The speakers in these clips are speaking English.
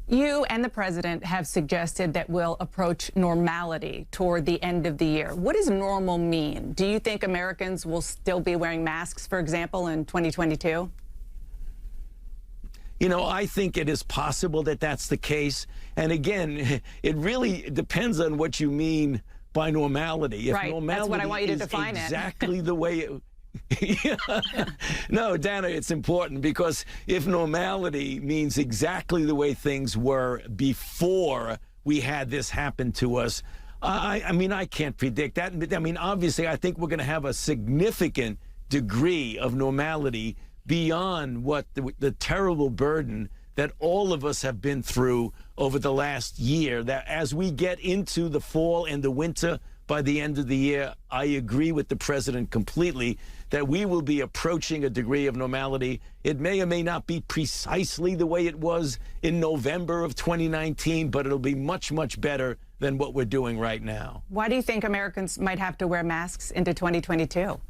You and the president have suggested that we'll approach normality toward the end of the year. What does normal mean? Do you think Americans will still be wearing masks, for example, in 2022? You know, I think it is possible that that's the case. And again, it really depends on what you mean by normality. Right, that's what I want you to define exactly the way it... Yeah. No, Dana, it's important because if normality means exactly the way things were before we had this happen to us, I mean, I can't predict that. I mean, obviously, I think we're going to have a significant degree of normality beyond what the terrible burden that all of us have been through over the last year, that as we get into the fall and the winter, by the end of the year, I agree with the president completely that we will be approaching a degree of normality. It may or may not be precisely the way it was in November of 2019, but it'll be much, much better than what we're doing right now. Why do you think Americans might have to wear masks into 2022?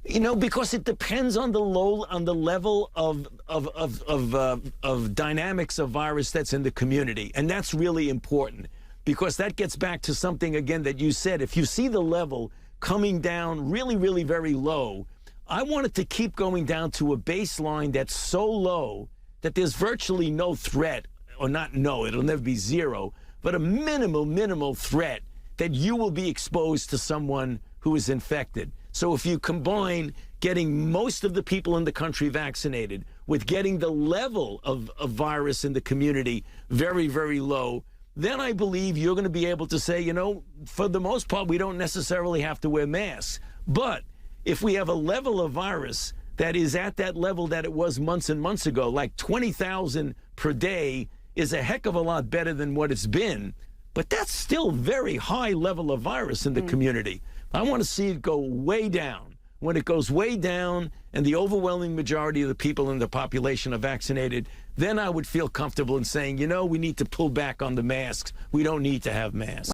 You know, because it depends on the level of dynamics of virus that's in the community, and that's really important. Because that gets back to something, again, that you said. If you see the level coming down really, really very low, I want it to keep going down to a baseline that's so low that there's virtually no threat, or not no, it'll never be zero, but a minimal threat that you will be exposed to someone who is infected. So if you combine getting most of the people in the country vaccinated with getting the level of virus in the community very, very low, then I believe you're going to be able to say, you know, for the most part, we don't necessarily have to wear masks. But if we have a level of virus that is at that level that it was months and months ago, like 20,000 per day is a heck of a lot better than what it's been. But that's still very high level of virus in the community. I want to see it go way down. When it goes way down and the overwhelming majority of the people in the population are vaccinated, then I would feel comfortable in saying, you know, we need to pull back on the masks. We don't need to have masks.